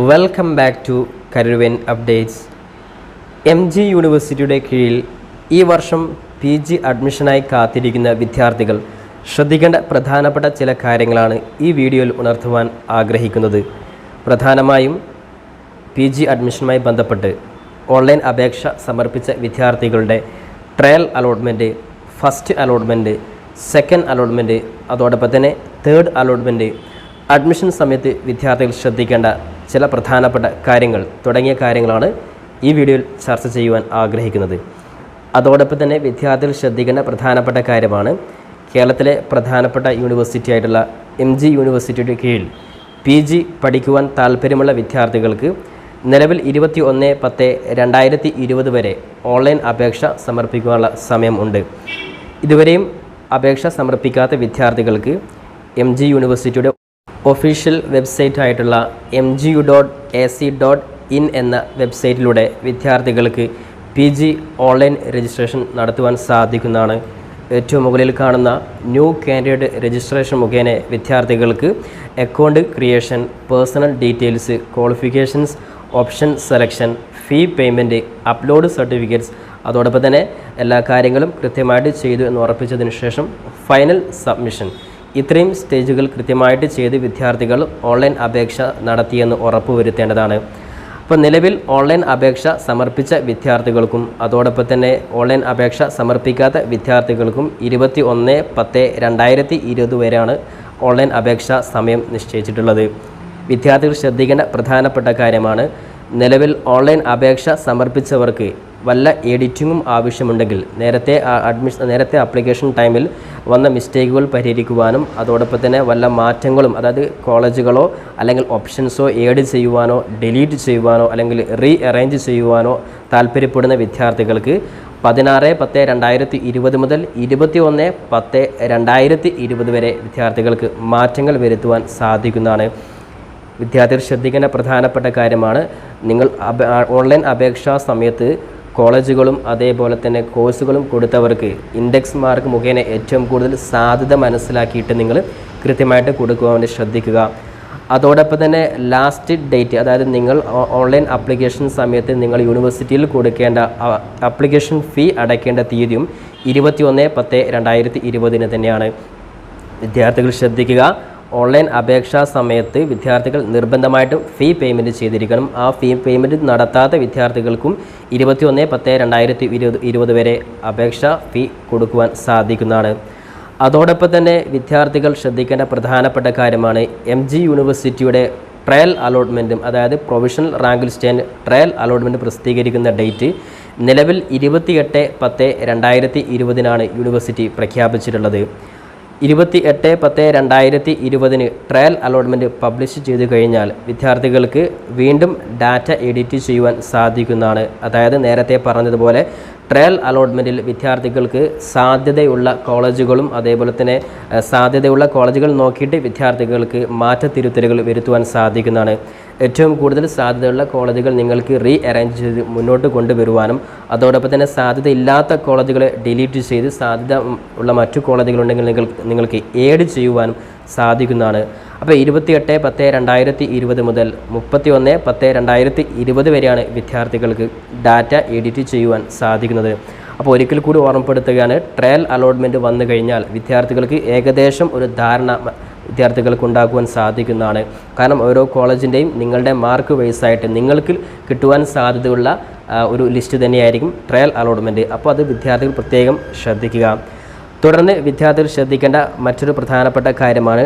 Welcome back to Karuvan updates. MG യൂണിവേഴ്സിറ്റിയുടെ കീഴിൽ ഈ വർഷം PG അഡ്മിഷനായി കാത്തിരിക്കുന്ന വിദ്യാർത്ഥികൾ ശ്രദ്ധിക്കേണ്ട പ്രധാനപ്പെട്ട ചില കാര്യങ്ങളാണ് ഈ വീഡിയോയിൽ ഉണർത്തുവാൻ ആഗ്രഹിക്കുന്നത്. പ്രധാനമായും PG അഡ്മിഷനുമായി ബന്ധപ്പെട്ട് ഓൺലൈൻ അപേക്ഷ സമർപ്പിച്ച വിദ്യാർത്ഥികളുടെ trial allotment, first allotment, second allotment, അതോടൊപ്പം തന്നെ തേർഡ് അലോട്ട്മെൻറ്റ്, അഡ്മിഷൻ സമയത്ത് വിദ്യാർത്ഥികൾ ശ്രദ്ധിക്കേണ്ട ചില പ്രധാനപ്പെട്ട കാര്യങ്ങൾ തുടങ്ങിയ കാര്യങ്ങളാണ് ഈ വീഡിയോയിൽ ചർച്ച ചെയ്യുവാൻ ആഗ്രഹിക്കുന്നത്. അതോടൊപ്പം തന്നെ വിദ്യാർത്ഥികൾ ശ്രദ്ധിക്കേണ്ട പ്രധാനപ്പെട്ട കാര്യമാണ് കേരളത്തിലെ പ്രധാനപ്പെട്ട യൂണിവേഴ്സിറ്റി ആയിട്ടുള്ള MG യൂണിവേഴ്സിറ്റിയുടെ കീഴിൽ PG പഠിക്കുവാൻ താല്പര്യമുള്ള വിദ്യാർത്ഥികൾക്ക് നിലവിൽ 21/10/2020 വരെ ഓൺലൈൻ അപേക്ഷ സമർപ്പിക്കുവാനുള്ള സമയം ഉണ്ട്. ഇതുവരെയും അപേക്ഷ സമർപ്പിക്കാത്ത വിദ്യാർത്ഥികൾക്ക് MG യൂണിവേഴ്സിറ്റിയുടെ ഒഫീഷ്യൽ വെബ്സൈറ്റ് ആയിട്ടുള്ള mgu.ac.in എന്ന വെബ്സൈറ്റിലൂടെ വിദ്യാർത്ഥികൾക്ക് PG ഓൺലൈൻ രജിസ്ട്രേഷൻ നടത്തുവാൻ സാധിക്കുന്നതാണ്. ഏറ്റവും മുകളിൽ കാണുന്ന ന്യൂ കാൻഡിഡേറ്റ് രജിസ്ട്രേഷൻ മുഖേന വിദ്യാർത്ഥികൾക്ക് account creation, personal details, qualifications, option selection, ഫീ പേയ്മെൻറ്റ്, അപ്ലോഡ് സർട്ടിഫിക്കറ്റ്സ്, അതോടൊപ്പം തന്നെ എല്ലാ കാര്യങ്ങളും കൃത്യമായിട്ട് ചെയ്തു എന്ന് ഉറപ്പിച്ചതിന് ശേഷം ഫൈനൽ സബ്മിഷൻ, ഇത്രയും സ്റ്റേജുകൾ കൃത്യമായിട്ട് ചെയ്ത് വിദ്യാർത്ഥികൾ ഓൺലൈൻ അപേക്ഷ നടത്തിയെന്ന് ഉറപ്പുവരുത്തേണ്ടതാണ്. അപ്പോൾ നിലവിൽ ഓൺലൈൻ അപേക്ഷ സമർപ്പിച്ച വിദ്യാർത്ഥികൾക്കും അതോടൊപ്പം തന്നെ ഓൺലൈൻ അപേക്ഷ സമർപ്പിക്കാത്ത വിദ്യാർത്ഥികൾക്കും 21/10/2020 വരെയാണ് ഓൺലൈൻ അപേക്ഷ സമയം നിശ്ചയിച്ചിട്ടുള്ളത്. വിദ്യാർത്ഥികൾ ശ്രദ്ധിക്കേണ്ട പ്രധാനപ്പെട്ട കാര്യമാണ്, നിലവിൽ ഓൺലൈൻ അപേക്ഷ സമർപ്പിച്ചവർക്ക് വല്ല എഡിറ്റിങ്ങും ആവശ്യമുണ്ടെങ്കിൽ നേരത്തെ ആപ്ലിക്കേഷൻ ടൈമിൽ വന്ന മിസ്റ്റേക്കുകൾ പരിഹരിക്കുവാനും അതോടൊപ്പം തന്നെ വല്ല മാറ്റങ്ങളും, അതായത് കോളേജുകളോ അല്ലെങ്കിൽ ഓപ്ഷൻസോ ഏഡ് ചെയ്യുവാനോ ഡിലീറ്റ് ചെയ്യുവാനോ അല്ലെങ്കിൽ റീ അറേഞ്ച് ചെയ്യുവാനോ താല്പര്യപ്പെടുന്ന വിദ്യാർത്ഥികൾക്ക് 16/10/2020 മുതൽ 21/10/2020 വരെ വിദ്യാർത്ഥികൾക്ക് മാറ്റങ്ങൾ വരുത്തുവാൻ സാധിക്കുന്നതാണ്. വിദ്യാർത്ഥികൾ ശ്രദ്ധിക്കേണ്ട പ്രധാനപ്പെട്ട കാര്യമാണ്, നിങ്ങൾ ഓൺലൈൻ അപേക്ഷാ സമയത്ത് കോളേജുകളും അതേപോലെ തന്നെ കോഴ്സുകളും കൊടുത്തവർക്ക് ഇൻഡെക്സ് മാർക്ക് മുഖേന ഏറ്റവും കൂടുതൽ സാധ്യത മനസ്സിലാക്കിയിട്ട് നിങ്ങൾ കൃത്യമായിട്ട് കൊടുക്കുവാൻ വേണ്ടി ശ്രദ്ധിക്കുക. അതോടൊപ്പം തന്നെ ലാസ്റ്റ് ഡേറ്റ്, അതായത് നിങ്ങൾ ഓൺലൈൻ ആപ്ലിക്കേഷൻ സമയത്ത് നിങ്ങൾ യൂണിവേഴ്സിറ്റിയിൽ കൊടുക്കേണ്ട ആപ്ലിക്കേഷൻ ഫീ അടയ്ക്കേണ്ട തീയതിയും 21/10/2020 തന്നെയാണ്. വിദ്യാർത്ഥികൾ ശ്രദ്ധിക്കുക, ഓൺലൈൻ അപേക്ഷാ സമയത്ത് വിദ്യാർത്ഥികൾ നിർബന്ധമായിട്ടും ഫീ പേയ്മെൻറ്റ് ചെയ്തിരിക്കണം. ആ ഫീ പേയ്മെൻറ്റ് നടത്താത്ത വിദ്യാർത്ഥികൾക്കും 21/10/2020 വരെ അപേക്ഷാ ഫീ കൊടുക്കുവാൻ സാധിക്കുന്നതാണ്. അതോടൊപ്പം തന്നെ വിദ്യാർത്ഥികൾ ശ്രദ്ധിക്കേണ്ട പ്രധാനപ്പെട്ട കാര്യമാണ്, MG യൂണിവേഴ്സിറ്റിയുടെ ട്രയൽ അലോട്ട്മെൻറ്റും അതായത് provisional rank list trial allotment പ്രസിദ്ധീകരിക്കുന്ന ഡേറ്റ് നിലവിൽ 28/10/2020 യൂണിവേഴ്സിറ്റി പ്രഖ്യാപിച്ചിട്ടുള്ളത്. 28/10/2020 ട്രയൽ അലോട്ട്മെൻറ്റ് പബ്ലിഷ് ചെയ്തു കഴിഞ്ഞാൽ വിദ്യാർത്ഥികൾക്ക് വീണ്ടും ഡാറ്റ എഡിറ്റ് ചെയ്യുവാൻ സാധിക്കുന്നതാണ്. അതായത് നേരത്തെ പറഞ്ഞതുപോലെ ട്രയൽ അലോട്ട്മെൻറ്റിൽ വിദ്യാർത്ഥികൾക്ക് സാധ്യതയുള്ള കോളേജുകളും അതേപോലെ തന്നെ സാധ്യതയുള്ള കോളേജുകൾ നോക്കിയിട്ട് വിദ്യാർത്ഥികൾക്ക് മാറ്റത്തിരുത്തലുകൾ വരുത്തുവാൻ സാധിക്കുന്നതാണ്. ഏറ്റവും കൂടുതൽ സാധ്യതയുള്ള കോളേജുകൾ നിങ്ങൾക്ക് റീ അറേഞ്ച് ചെയ്ത് മുന്നോട്ട് കൊണ്ടുവരുവാനും അതോടൊപ്പം തന്നെ സാധ്യതയില്ലാത്ത കോളേജുകളെ ഡിലീറ്റ് ചെയ്ത് സാധ്യത ഉള്ള മറ്റു കോളേജുകളുണ്ടെങ്കിൽ നിങ്ങൾക്ക് ഏഡ് ചെയ്യുവാനും സാധിക്കുന്നതാണ്. അപ്പോൾ 28/10/2020 മുതൽ 31/10/2020 വരെയാണ് വിദ്യാർത്ഥികൾക്ക് ഡാറ്റ എഡിറ്റ് ചെയ്യുവാൻ സാധിക്കുന്നത്. അപ്പോൾ ഒരിക്കൽ കൂടി ഓർമ്മപ്പെടുത്തുകയാണ്, ട്രയൽ അലോട്ട്മെൻറ്റ് വന്നു കഴിഞ്ഞാൽ വിദ്യാർത്ഥികൾക്ക് ഏകദേശം ഒരു ധാരണ വിദ്യാർത്ഥികൾക്ക് ഉണ്ടാക്കുവാൻ സാധിക്കുന്നതാണ്. കാരണം ഓരോ കോളേജിൻ്റെയും നിങ്ങളുടെ മാർക്ക് വൈസായിട്ട് നിങ്ങൾക്ക് കിട്ടുവാൻ സാധ്യതയുള്ള ഒരു ലിസ്റ്റ് തന്നെയായിരിക്കും ട്രയൽ അലോട്ട്മെൻറ്റ്. അപ്പോൾ അത് വിദ്യാർത്ഥികൾ പ്രത്യേകം ശ്രദ്ധിക്കുക. തുടർന്ന് വിദ്യാർത്ഥികൾ ശ്രദ്ധിക്കേണ്ട മറ്റൊരു പ്രധാനപ്പെട്ട കാര്യമാണ്,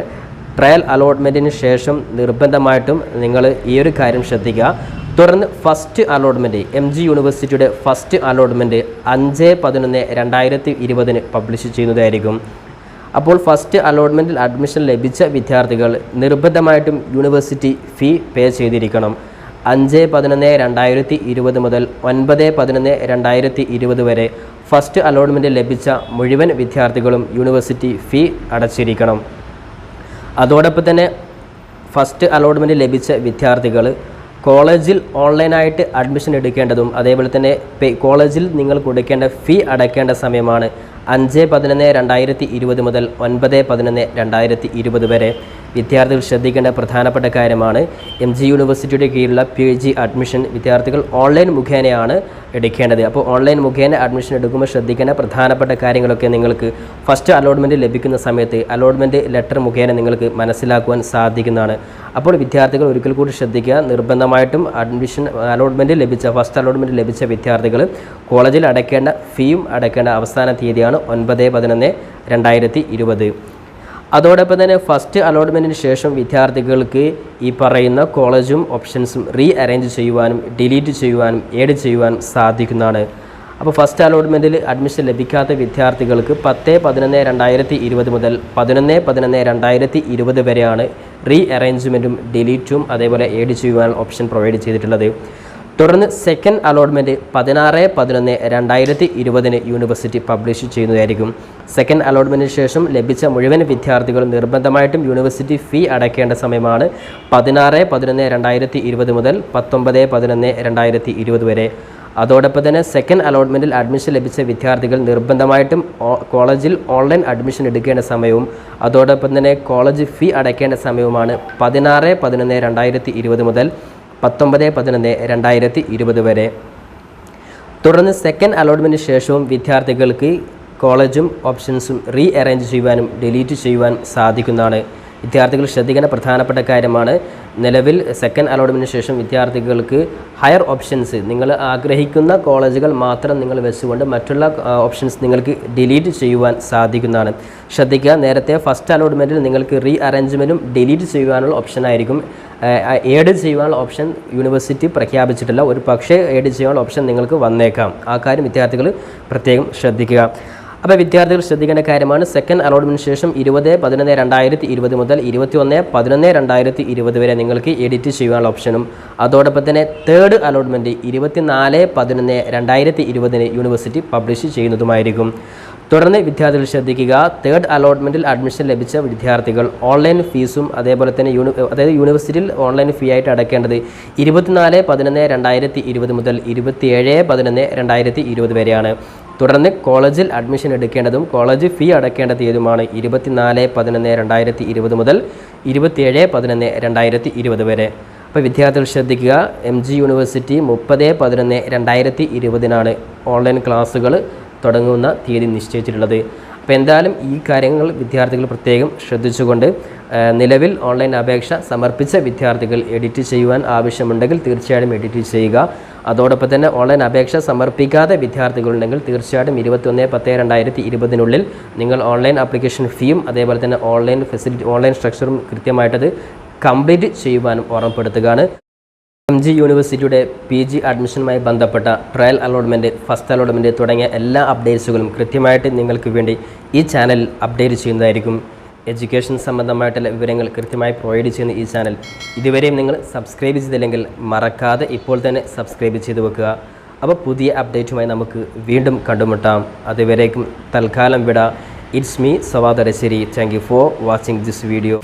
ട്രയൽ അലോട്ട്മെൻറ്റിന് ശേഷം നിർബന്ധമായിട്ടും നിങ്ങൾ ഈ ഒരു കാര്യം ശ്രദ്ധിക്കുക. തുടർന്ന് ഫസ്റ്റ് അലോട്ട്മെൻറ്റ്, MG യൂണിവേഴ്സിറ്റിയുടെ ഫസ്റ്റ് അലോട്ട്മെൻറ്റ് 5/11/2020 പബ്ലിഷ് ചെയ്യുന്നതായിരിക്കും. അപ്പോൾ ഫസ്റ്റ് അലോട്ട്മെൻറ്റിൽ അഡ്മിഷൻ ലഭിച്ച വിദ്യാർത്ഥികൾ നിർബന്ധമായിട്ടും യൂണിവേഴ്സിറ്റി ഫീ പേ ചെയ്തിരിക്കണം. 5/11/2020 മുതൽ 9/11/2020 വരെ ഫസ്റ്റ് അലോട്ട്മെൻറ്റ് ലഭിച്ച മുഴുവൻ വിദ്യാർത്ഥികളും യൂണിവേഴ്സിറ്റി ഫീ അടച്ചിരിക്കണം. അതോടൊപ്പം തന്നെ ഫസ്റ്റ് അലോട്ട്മെൻറ്റ് ലഭിച്ച വിദ്യാർത്ഥികൾ കോളേജിൽ ഓൺലൈനായിട്ട് അഡ്മിഷൻ എടുക്കേണ്ടതും അതേപോലെ തന്നെ കോളേജിൽ നിങ്ങൾ കൊടുക്കേണ്ട ഫീ അടയ്ക്കേണ്ട സമയമാണ് 5/11/2020 മുതൽ 9/11/2020 വരെ വിദ്യാർത്ഥികൾ ശ്രദ്ധിക്കേണ്ട പ്രധാനപ്പെട്ട കാര്യമാണ്. MG യൂണിവേഴ്സിറ്റിയുടെ കീഴിലുള്ള PG അഡ്മിഷൻ വിദ്യാർത്ഥികൾ ഓൺലൈൻ മുഖേനയാണ് എടുക്കേണ്ടത്. അപ്പോൾ ഓൺലൈൻ മുഖേന അഡ്മിഷൻ എടുക്കുമ്പോൾ ശ്രദ്ധിക്കേണ്ട പ്രധാനപ്പെട്ട കാര്യങ്ങളൊക്കെ നിങ്ങൾക്ക് ഫസ്റ്റ് അലോട്ട്മെൻറ്റ് ലഭിക്കുന്ന സമയത്ത് അലോട്ട്മെൻറ്റ് ലെറ്റർ മുഖേന നിങ്ങൾക്ക് മനസ്സിലാക്കുവാൻ സാധിക്കുന്നതാണ്. അപ്പോൾ വിദ്യാർത്ഥികൾ ഒരിക്കൽ കൂടി ശ്രദ്ധിക്കുക. നിർബന്ധമായിട്ടും ഫസ്റ്റ് അലോട്ട്മെൻറ്റ് ലഭിച്ച വിദ്യാർത്ഥികൾ കോളേജിൽ അടയ്ക്കേണ്ട ഫീയും അടയ്ക്കേണ്ട അവസാന തീയതിയാണ് 9/11/2020. അതോടൊപ്പം തന്നെ ഫസ്റ്റ് അലോട്ട്മെൻറ്റിന് ശേഷം വിദ്യാർത്ഥികൾക്ക് ഈ പറയുന്ന കോളേജും ഓപ്ഷൻസും അറേഞ്ച് ചെയ്യുവാനും ഡിലീറ്റ് ചെയ്യുവാനും ഏഡ് ചെയ്യുവാനും സാധിക്കുന്നതാണ്. അപ്പോൾ ഫസ്റ്റ് അലോട്ട്മെൻറ്റിൽ അഡ്മിഷൻ ലഭിക്കാത്ത വിദ്യാർത്ഥികൾക്ക് 10/11/2020 മുതൽ 11/11/2020 വരെയാണ് അറേഞ്ച്മെൻറ്റും ഡിലീറ്റും അതേപോലെ ഏഡ് ചെയ്യുവാൻ ഓപ്ഷൻ പ്രൊവൈഡ് ചെയ്തിട്ടുള്ളത്. തുടർന്ന് സെക്കൻഡ് അലോട്ട്മെൻറ്റ് 16/11/2020 യൂണിവേഴ്സിറ്റി പബ്ലിഷ് ചെയ്യുന്നതായിരിക്കും. സെക്കൻഡ് അലോട്ട്മെൻറ്റിന് ശേഷം ലഭിച്ച മുഴുവൻ വിദ്യാർത്ഥികളും നിർബന്ധമായിട്ടും യൂണിവേഴ്സിറ്റി ഫീ അടയ്ക്കേണ്ട സമയമാണ് 16/11/2020 മുതൽ 19/11/2020 വരെ. അതോടൊപ്പം തന്നെ സെക്കൻഡ് അലോട്ട്മെൻറ്റിൽ അഡ്മിഷൻ ലഭിച്ച വിദ്യാർത്ഥികൾ നിർബന്ധമായിട്ടും കോളേജിൽ ഓൺലൈൻ അഡ്മിഷൻ എടുക്കേണ്ട സമയവും അതോടൊപ്പം തന്നെ കോളേജ് ഫീ അടയ്ക്കേണ്ട സമയവുമാണ് 16/11/2020 മുതൽ 19/11/2020 വരെ. തുടർന്ന് സെക്കൻഡ് അലോട്ട്മെൻറ്റിന് ശേഷവും വിദ്യാർത്ഥികൾക്ക് കോളേജും ഓപ്ഷൻസും അറേഞ്ച് ചെയ്യുവാനും ഡിലീറ്റ് ചെയ്യുവാനും സാധിക്കുന്നതാണ്. വിദ്യാർത്ഥികൾ ശ്രദ്ധിക്കേണ്ട പ്രധാനപ്പെട്ട കാര്യമാണ്. നിലവിൽ സെക്കൻഡ് അലോട്ട്മെൻറ്റിന് ശേഷം വിദ്യാർത്ഥികൾക്ക് ഹയർ ഓപ്ഷൻസ് നിങ്ങൾ ആഗ്രഹിക്കുന്ന കോളേജുകൾ മാത്രം നിങ്ങൾ വെച്ചുകൊണ്ട് മറ്റുള്ള ഓപ്ഷൻസ് നിങ്ങൾക്ക് ഡിലീറ്റ് ചെയ്യുവാൻ സാധിക്കുന്നതാണ്. ശ്രദ്ധിക്കുക, നേരത്തെ ഫസ്റ്റ് അലോട്ട്മെൻറ്റിൽ നിങ്ങൾക്ക് അറേഞ്ച്മെൻറ്റും ഡിലീറ്റ് ചെയ്യുവാനുള്ള ഓപ്ഷനായിരിക്കും. ഏഡ് ചെയ്യുവാനുള്ള ഓപ്ഷൻ യൂണിവേഴ്സിറ്റി പ്രഖ്യാപിച്ചിട്ടില്ല. ഒരു പക്ഷേ ഏഡ് ചെയ്യാനുള്ള ഓപ്ഷൻ നിങ്ങൾക്ക് വന്നേക്കാം. ആ കാര്യം വിദ്യാർത്ഥികൾ പ്രത്യേകം ശ്രദ്ധിക്കുക. അപ്പോൾ വിദ്യാർത്ഥികൾ ശ്രദ്ധിക്കേണ്ട കാര്യമാണ്. സെക്കൻഡ് അലോട്ട്മെൻറ്റിന് ശേഷം 20/11/2020 മുതൽ 21/11/2020 വരെ നിങ്ങൾക്ക് എഡിറ്റ് ചെയ്യാനുള്ള ഓപ്ഷനും അതോടൊപ്പം തന്നെ തേർഡ് അലോട്ട്മെൻറ്റ് 24/11/2020 യൂണിവേഴ്സിറ്റി പബ്ലിഷ് ചെയ്യുന്നതുമായിരിക്കും. തുടർന്ന് വിദ്യാർത്ഥികൾ ശ്രദ്ധിക്കുക, തേർഡ് അലോട്ട്മെൻറ്റിൽ അഡ്മിഷൻ ലഭിച്ച വിദ്യാർത്ഥികൾ ഓൺലൈൻ ഫീസും അതേപോലെ തന്നെ യൂണിവേഴ്സിറ്റിയിൽ ഓൺലൈൻ ഫീ ആയിട്ട് അടയ്ക്കേണ്ടത് 24/11/2020 മുതൽ 27/11/2020 വരെയാണ്. തുടർന്ന് കോളേജിൽ അഡ്മിഷൻ എടുക്കേണ്ടതും കോളേജ് ഫീ അടയ്ക്കേണ്ട തീയതിയുമാണ് 24/11/2020 മുതൽ 27/11/2020 വരെ. അപ്പോൾ വിദ്യാർത്ഥികൾ ശ്രദ്ധിക്കുക, MG യൂണിവേഴ്സിറ്റി 30/11/2020 ഓൺലൈൻ ക്ലാസ്സുകൾ തുടങ്ങുന്ന തീയതി നിശ്ചയിച്ചിട്ടുള്ളത്. അപ്പോൾ എന്തായാലും ഈ കാര്യങ്ങൾ വിദ്യാർത്ഥികൾ പ്രത്യേകം ശ്രദ്ധിച്ചുകൊണ്ട് നിലവിൽ ഓൺലൈൻ അപേക്ഷ സമർപ്പിച്ച വിദ്യാർത്ഥികൾ എഡിറ്റ് ചെയ്യുവാൻ ആവശ്യമുണ്ടെങ്കിൽ തീർച്ചയായും എഡിറ്റ് ചെയ്യുക. അതോടൊപ്പം തന്നെ ഓൺലൈൻ അപേക്ഷ സമർപ്പിക്കാതെ വിദ്യാർത്ഥികളുണ്ടെങ്കിൽ തീർച്ചയായിട്ടും 21/10/2020 നിങ്ങൾ ഓൺലൈൻ ആപ്ലിക്കേഷൻ ഫീയും അതേപോലെ തന്നെ ഓൺലൈൻ സ്ട്രക്ചറും കൃത്യമായിട്ടത് കംപ്ലീറ്റ് ചെയ്യുവാനും ഓർമ്മപ്പെടുത്തുകയാണ്. MG യൂണിവേഴ്സിറ്റിയുടെ PG അഡ്മിഷനുമായി ബന്ധപ്പെട്ട ട്രയൽ അലോട്ട്മെൻറ്റ്, ഫസ്റ്റ് അലോട്ട്മെൻറ്റ് തുടങ്ങിയ എല്ലാ അപ്ഡേറ്റ്സുകളും കൃത്യമായിട്ട് നിങ്ങൾക്ക് വേണ്ടി ഈ ചാനൽ അപ്ഡേറ്റ് ചെയ്യുന്നതായിരിക്കും. എഡ്യൂക്കേഷൻ സംബന്ധമായിട്ടുള്ള വിവരങ്ങൾ കൃത്യമായി പ്രൊവൈഡ് ചെയ്യുന്ന ഈ ചാനൽ ഇതുവരെയും നിങ്ങൾ സബ്സ്ക്രൈബ് ചെയ്തില്ലെങ്കിൽ മറക്കാതെ ഇപ്പോൾ തന്നെ സബ്സ്ക്രൈബ് ചെയ്ത് വെക്കുക. അപ്പോൾ പുതിയ അപ്ഡേറ്റുമായി നമുക്ക് വീണ്ടും കണ്ടുമുട്ടാം. അതുവരേക്കും തൽക്കാലം വിട. It's me Savad Arasseri. Thank you for watching this video.